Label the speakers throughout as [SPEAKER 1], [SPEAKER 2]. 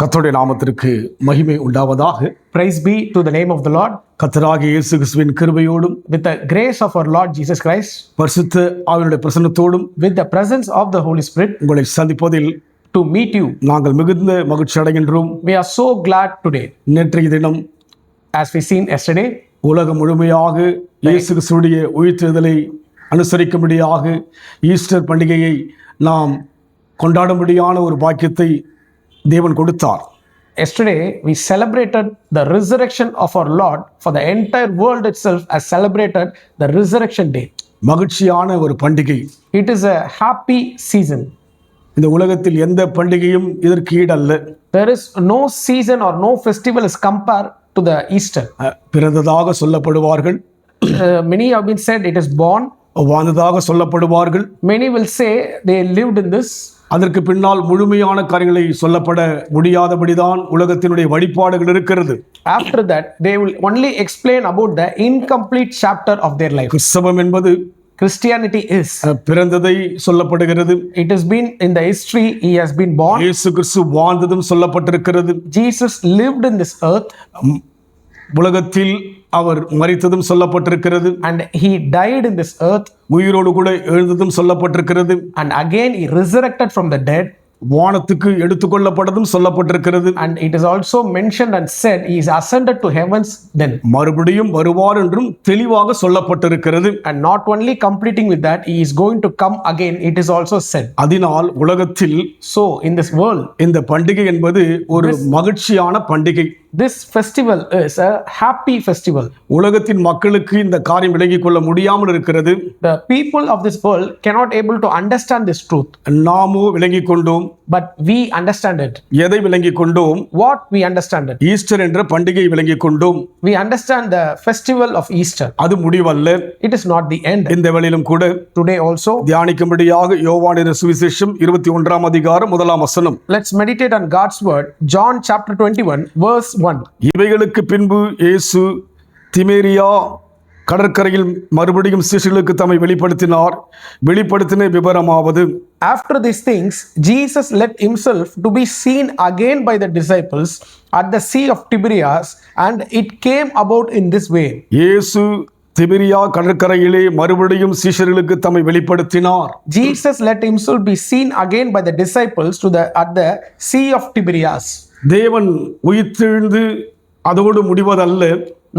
[SPEAKER 1] கர்த்தருடைய நாமத்திற்கு மகிமை உண்டாவதாக.
[SPEAKER 2] Praise be to the name of the Lord.
[SPEAKER 1] கர்த்தராகிய இயேசு கிறிஸ்துவின் கிருபையோடும்
[SPEAKER 2] With the grace of our Lord Jesus Christ,
[SPEAKER 1] பரிசுத்த ஆவியுடைய பிரசன்னத்தோடும்
[SPEAKER 2] with the presence of the Holy Spirit,
[SPEAKER 1] உங்களை சந்திப்பதில்
[SPEAKER 2] to meet you.
[SPEAKER 1] நாங்கள் மிகுந்த மகிழ்ச்சி அடைகின்றோம்.
[SPEAKER 2] We are so glad today.
[SPEAKER 1] நேற்றைய தினம்
[SPEAKER 2] As we seen yesterday,
[SPEAKER 1] உலகம் முழுமையாக இயேசு கிறிஸ்துவுடைய உயிர்த்தெழுதலை அனுசரிக்கும்படியாக ஈஸ்டர் பண்டிகையை நாம் கொண்டாடும்படியான ஒரு பாக்கியத்தை தேவன் கொடுத்தார்.
[SPEAKER 2] yesterday we celebrated the resurrection of our Lord. For the entire world itself has celebrated the resurrection day.
[SPEAKER 1] மகிழ்ச்சியான ஒரு பண்டிகை.
[SPEAKER 2] It is a happy season.
[SPEAKER 1] இந்த உலகத்தில் எந்த பண்டிகையும் இதற்கு ஈடல்ல.
[SPEAKER 2] There is no season or no festival is compared to the Easter.
[SPEAKER 1] பிறந்ததாக சொல்லப்படுவார்கள்,
[SPEAKER 2] Many have been said it is born.
[SPEAKER 1] வாழ்ந்ததாக சொல்லப்படுவார்கள்.
[SPEAKER 2] Many will say they lived in this.
[SPEAKER 1] அதற்கு பின்னால் முழுமையான காரியங்களை சொல்லப்பட முடியாதபடிதான் உலகத்தினுடைய வழிபாடுகள் இருக்கிறது.
[SPEAKER 2] After that, they will only explain about the incomplete chapter of their life.
[SPEAKER 1] கிறிஸ்தவம் என்பது
[SPEAKER 2] Christianity is.
[SPEAKER 1] பிறந்ததை சொல்லப்படுகிறது.
[SPEAKER 2] It has been in the history, he has been born.
[SPEAKER 1] இயேசு கிறிஸ்து வாழ்ந்ததும் சொல்லப்பட்டிருக்கிறது.
[SPEAKER 2] Jesus lived in this earth.
[SPEAKER 1] உலகத்தில் அவர் மரித்ததும் சொல்லப்பட்டிருக்கிறது.
[SPEAKER 2] And he died in this earth.
[SPEAKER 1] உயிரோடு கூட எழுந்ததும் சொல்லப்பட்டிருக்கிறது.
[SPEAKER 2] And again he resurrected from the dead.
[SPEAKER 1] வானத்துக்கு எடுத்துக்கொள்ளப்பட்டதும் சொல்லப்பட்டிருக்கிறது.
[SPEAKER 2] And it is also mentioned and said he is ascended to heavens then.
[SPEAKER 1] மறுபடியும் வருவார் என்றும் தெளிவாக சொல்லப்பட்டிருக்கிறது.
[SPEAKER 2] And not only completing with that, he is going to come again, it is also said.
[SPEAKER 1] அதனால் உலகத்தில்
[SPEAKER 2] So in this world,
[SPEAKER 1] இந்த பண்டிகை என்பது ஒரு மகிழ்ச்சியான பண்டிகை.
[SPEAKER 2] this festival is a happy festival.
[SPEAKER 1] உலகத்தின் மக்களுக்கு இந்த காரியம் விளங்கிக் கொள்ள முடியாமல் இருக்கிறது.
[SPEAKER 2] The people of this world cannot able to understand this truth,
[SPEAKER 1] நாமோ விளங்கிக் கொண்டோம்.
[SPEAKER 2] but we understand it.
[SPEAKER 1] எதை விளங்கிக் கொண்டோம்?
[SPEAKER 2] What we understand it?
[SPEAKER 1] Easter என்ற பண்டிகை விளங்கிக் கொண்டோம்.
[SPEAKER 2] We understand the festival of Easter.
[SPEAKER 1] அது முடிவல்ல.
[SPEAKER 2] It is not the end.
[SPEAKER 1] இந்த வேளையிலும் கூட
[SPEAKER 2] Today also,
[SPEAKER 1] தியானிக்கும்படியாக யோவானின் சுவிசேஷம் 21 அதிகாரம் 1 வசனம்.
[SPEAKER 2] let's meditate on God's word. John chapter 21 verse 1.
[SPEAKER 1] இவைகளுக்கு பின்பு இயேசு திமேரியா கடற்கரையில் மறுபடியும் சீஷர்களுக்கு தம்மை வெளிப்படுத்தின விபரமாவது.
[SPEAKER 2] After these things, Jesus let himself to be seen again by the disciples at the sea of Tiberias, and it came about in this way.
[SPEAKER 1] இயேசு திபேரியா கடற்கரையிலே மறுபடியும் சீஷர்களுக்கு தம்மை வெளிப்படுத்தினார்.
[SPEAKER 2] Jesus let himself be seen again by the disciples at the sea of Tiberias.
[SPEAKER 1] தேவன் உயிர்த்தெழுந்து அதோடு முடிவதல்ல.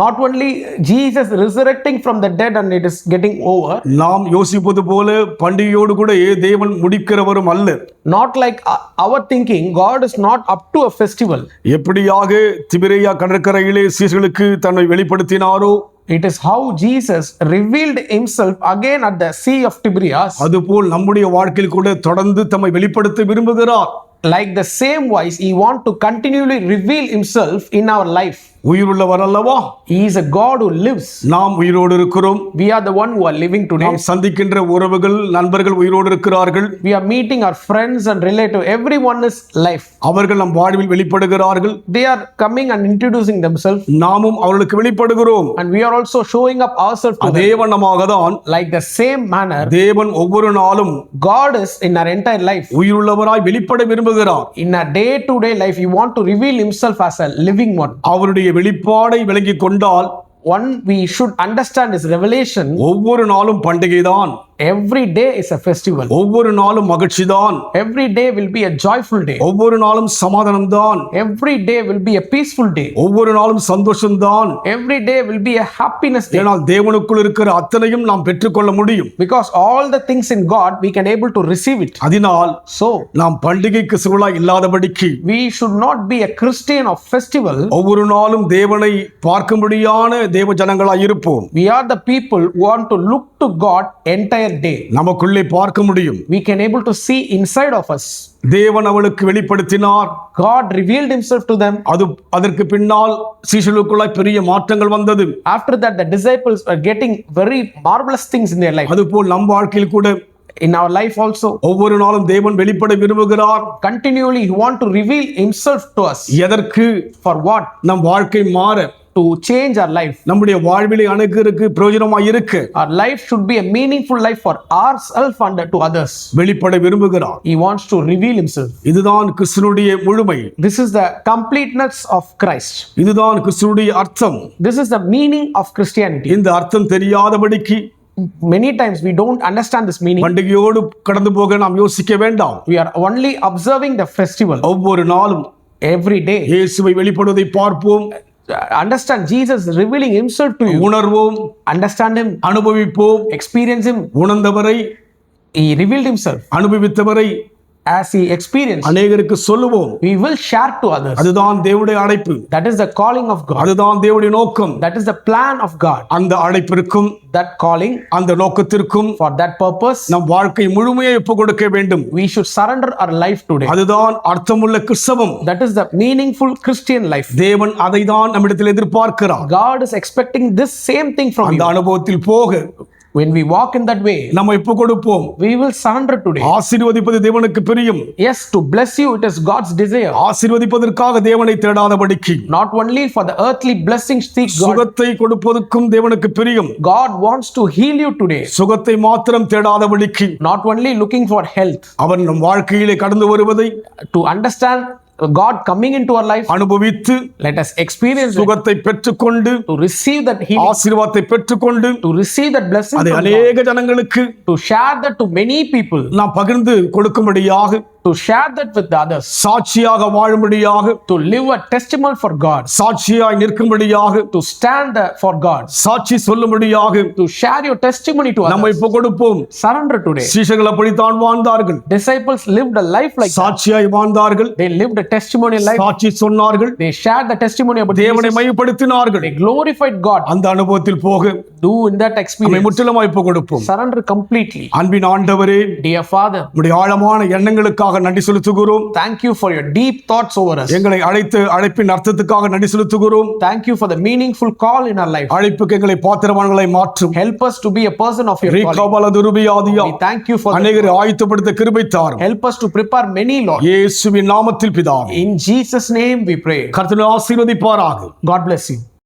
[SPEAKER 2] Not only Jesus resurrecting from the dead and it is getting over.
[SPEAKER 1] நாம் யோசிப்பது போல பண்டிகையோடு கூட தேவன் முடிக்கிறவரும் அல்ல.
[SPEAKER 2] Not like our thinking, God is not up to a festival.
[SPEAKER 1] எப்படியாக திபேரியா கடற்கரையிலே சீஷர்களுக்கு தன்னை வெளிப்படுத்தினாரோ,
[SPEAKER 2] It is how Jesus revealed himself again at the sea of Tiberias.
[SPEAKER 1] அதுபோல் நம்முடைய வாழ்க்கையில் கூட தொடர்ந்து தம்மை வெளிப்படுத்த விரும்புகிறார்.
[SPEAKER 2] Like the same wise, he want to continually reveal himself in our life.
[SPEAKER 1] உயிருள்ளவர் அல்லவா?
[SPEAKER 2] He is a God who lives.
[SPEAKER 1] நாம் உயிரோடு இருக்கிறோம்.
[SPEAKER 2] We are the one who are living today.
[SPEAKER 1] நாம் சந்திக்கின்ற உறவுகள், நண்பர்கள் உயிரோடு இருக்கிறார்கள்.
[SPEAKER 2] We are meeting our friends and relative. Everyone is life.
[SPEAKER 1] அவர்கள் நம் வாழ்வில் வெளிப்படுகிறார்கள்.
[SPEAKER 2] They are coming and introducing themselves.
[SPEAKER 1] நாமும் அவர்களுக்கு வெளிப்படுகிறோம்.
[SPEAKER 2] And we are also showing up ourselves to
[SPEAKER 1] அதே
[SPEAKER 2] them.
[SPEAKER 1] வண்ணமாக தான்
[SPEAKER 2] Like the same manner,
[SPEAKER 1] தேவன் ஒவ்வொரு நாளும்
[SPEAKER 2] God is in our entire life.
[SPEAKER 1] உயிருள்ளவராய் வெளிப்பட விரும்புகிறார்.
[SPEAKER 2] In our day-to-day life, He want to reveal Himself as a living one.
[SPEAKER 1] அவருடைய வெளிப்பாடை விளங்கிக் கொண்டால்
[SPEAKER 2] One, we should understand His revelation.
[SPEAKER 1] ஒவ்வொரு நாளும் பண்டிகைதான்.
[SPEAKER 2] Every day is a festival.
[SPEAKER 1] ஒவ்வொரு நாளும் மகிழ்ச்சிதான்.
[SPEAKER 2] Every day will be a joyful day.
[SPEAKER 1] ஒவ்வொரு நாளும் சமாதானம்தான்.
[SPEAKER 2] Every day will be a peaceful day.
[SPEAKER 1] ஒவ்வொரு நாளும் சந்தோஷம்தான்.
[SPEAKER 2] Every day will be a happiness day.
[SPEAKER 1] ஏனால் தேவனுக்குள் இருக்கிற அத்தனையும் நாம் பெற்றுக்கொள்ள முடியும்.
[SPEAKER 2] Because all the things in God, we can able to receive it.
[SPEAKER 1] அதனால்
[SPEAKER 2] So,
[SPEAKER 1] நாம் பண்டிகை கிறிஸ்துவளாய் இல்லாதபடிக்கு
[SPEAKER 2] we should not be a Christian of festival.
[SPEAKER 1] ஒவ்வொரு நாளும் தேவனை பார்க்கும்படியான தேவ ஜனங்களாய் இருப்போம்.
[SPEAKER 2] We are the people who want to look to God entire day.
[SPEAKER 1] நமக்குள்ளே பார்க்க முடியும்.
[SPEAKER 2] We can able to see inside of us.
[SPEAKER 1] தேவன் அவளுக்கு வெளிப்படுத்தினார்.
[SPEAKER 2] God revealed himself to them.
[SPEAKER 1] அதற்கு பின்னால் சீஷர்களுக்குள்ளாய் பெரிய மாற்றங்கள் வந்தது.
[SPEAKER 2] After that, the disciples were getting very marvelous things in their life.
[SPEAKER 1] அதுபோல் நம் வாழ்க்கையில் கூட
[SPEAKER 2] In our life also,
[SPEAKER 1] ஒவ்வொரு நாளும் தேவன் வெளிப்பட விரும்புகிறார்.
[SPEAKER 2] continually He want to reveal Himself to us.
[SPEAKER 1] எதற்கு?
[SPEAKER 2] For what?
[SPEAKER 1] நம் வாழ்க்கை மாற,
[SPEAKER 2] to change our life.
[SPEAKER 1] நம்முடைய வாழ்விலே அணுகிறதுக்கு பிரயோஜனமாய் இருக்கு
[SPEAKER 2] Our life should be a meaningful life for ourselves and to others.
[SPEAKER 1] வெளிப்பட விரும்புகிறார்.
[SPEAKER 2] He wants to reveal himself.
[SPEAKER 1] இதுதான் கிறிஸ்துனுடைய முழுமை.
[SPEAKER 2] This is the completeness of Christ.
[SPEAKER 1] இதுதான் கிறிஸ்துனுடைய அர்த்தம்.
[SPEAKER 2] This is the meaning of Christianity.
[SPEAKER 1] இந்த அர்த்தம் தெரியாதபடிக்கு
[SPEAKER 2] Many times we don't understand this meaning.
[SPEAKER 1] பண்டிகையோடு கடந்து போக நாம் யோசிக்க வேண்டாம்.
[SPEAKER 2] We are only observing the festival.
[SPEAKER 1] ஒவ்வொரு நாளும்
[SPEAKER 2] Every day.
[SPEAKER 1] இயேசுவை வெளிப்படுவதை பார்ப்போம்,
[SPEAKER 2] Understand Jesus revealing himself to you.
[SPEAKER 1] உணர்வோம்,
[SPEAKER 2] Understand him.
[SPEAKER 1] அனுபவிப்போம்.
[SPEAKER 2] Experience him.
[SPEAKER 1] உணர்ந்தவரை,
[SPEAKER 2] He revealed himself.
[SPEAKER 1] அனுபவித்தவரை
[SPEAKER 2] As he experienced,
[SPEAKER 1] அநேகருக்கு சொல்லுவோம்.
[SPEAKER 2] we will share to others.
[SPEAKER 1] அதுதான் தேவனுடைய அழைப்பு.
[SPEAKER 2] That is the calling of God.
[SPEAKER 1] அதுதான் தேவனுடைய நோக்கம்.
[SPEAKER 2] That is the plan of God.
[SPEAKER 1] அந்த அழைப்பிற்கும்
[SPEAKER 2] That calling,
[SPEAKER 1] அந்த நோக்கத்திற்கும்
[SPEAKER 2] for that purpose,
[SPEAKER 1] நம் வாழ்க்கை முழுமையை ஒப்புக் கொடுக்க வேண்டும்.
[SPEAKER 2] we should surrender our life today.
[SPEAKER 1] அதுதான் அர்த்தமுள்ள கிறிஸ்தவம்.
[SPEAKER 2] That is the meaningful Christian life.
[SPEAKER 1] தேவன் அதை தான் நம்மிடத்தில் எதிர்பார்க்கிறார்.
[SPEAKER 2] God is expecting this same thing from
[SPEAKER 1] அந்த
[SPEAKER 2] you.
[SPEAKER 1] அனுபவத்தில் போக
[SPEAKER 2] When we walk in that way,
[SPEAKER 1] நம்ம ஒப்புக் கொடுப்போம்.
[SPEAKER 2] we will surrender today.
[SPEAKER 1] ஆசீர்வதிப்பது தேவனுக்கு பிரியம்.
[SPEAKER 2] Yes, to bless you, it is God's desire.
[SPEAKER 1] ஆசீர்வதிப்பதற்காக தேவனை தேடாதபடிக்கு,
[SPEAKER 2] Not only for the earthly blessings seek God.
[SPEAKER 1] சுகத்தை கொடுப்பதற்கும் தேவனுக்கு பிரியம்.
[SPEAKER 2] God wants to heal you today.
[SPEAKER 1] சுகத்தை மாத்திரம் தேடாதபடிக்கு,
[SPEAKER 2] Not only looking for health.
[SPEAKER 1] அவன் நம் வாழ்க்கையிலே கடந்து வருவதை
[SPEAKER 2] To understand God coming into our life,
[SPEAKER 1] அனுபவித்து
[SPEAKER 2] let us experience it.
[SPEAKER 1] சுகத்தை பெற்றுக்கொண்டு
[SPEAKER 2] To receive that healing,
[SPEAKER 1] ஆசீர்வாதத்தை பெற்றுக்கொண்டு
[SPEAKER 2] to receive that blessing
[SPEAKER 1] அதை
[SPEAKER 2] from God,
[SPEAKER 1] அநேக ஜனங்களுக்கு
[SPEAKER 2] to share that to many people,
[SPEAKER 1] நாம் பகிர்ந்து கொடுக்கும்படியாக,
[SPEAKER 2] to share that with the others,
[SPEAKER 1] சாட்சியாக வாழும்படியாக,
[SPEAKER 2] to live a testimony for God,
[SPEAKER 1] சாட்சியாய் நிற்கும்படியாக,
[SPEAKER 2] to stand for God,
[SPEAKER 1] சாட்சி சொல்லும்படியாக
[SPEAKER 2] to share your testimony to
[SPEAKER 1] நம்ம
[SPEAKER 2] others.
[SPEAKER 1] இப்ப கொடுப்போம்.
[SPEAKER 2] Surrender today.
[SPEAKER 1] சீஷர்கள் அப்படித்தான் வாழ்ந்தார்கள்.
[SPEAKER 2] Disciples lived a life like that.
[SPEAKER 1] சாட்சியாய் வாழ்ந்தார்கள்.
[SPEAKER 2] They lived a testimony life.
[SPEAKER 1] சாட்சி சொன்னார்கள்.
[SPEAKER 2] They shared the testimony about
[SPEAKER 1] தேவனை
[SPEAKER 2] Jesus.
[SPEAKER 1] மையப்படுத்தினார்கள்.
[SPEAKER 2] They glorified God.
[SPEAKER 1] அந்த அனுபவத்தில் போக
[SPEAKER 2] Do in that
[SPEAKER 1] நம்மை
[SPEAKER 2] experience.
[SPEAKER 1] முற்றிலுமாய் இப்ப கொடுப்போம்.
[SPEAKER 2] Surrender completely.
[SPEAKER 1] அன்பின் ஆண்டவரே,
[SPEAKER 2] Dear Father,
[SPEAKER 1] உம்முடைய ஆழமான எண்ணங்களுக்காக நன்றி செலுத்துகிறோம்.
[SPEAKER 2] thank you for your deep thoughts over us.
[SPEAKER 1] எங்களை அழைப்பின் அர்த்தத்துக்காக நன்றி செலுத்துகிறோம்.
[SPEAKER 2] Thank you for the meaningful call in our life.
[SPEAKER 1] அழைப்புக்கு எங்களை பாத்திரவான்களை மாற்றும்.
[SPEAKER 2] Help us to be a person of your calling.
[SPEAKER 1] ரீகாபலதுருபியாதியா,
[SPEAKER 2] We thank you for
[SPEAKER 1] அநேகரை ஆயத்தப்படுத்த கிருபை தாரும்.
[SPEAKER 2] help us to prepare many, Lord.
[SPEAKER 1] இயேசுவின் நாமத்தில் பிதாவே,
[SPEAKER 2] In Jesus' name we pray.
[SPEAKER 1] கர்த்தர் ஆசீர்வதிப்பாராக.
[SPEAKER 2] God bless you.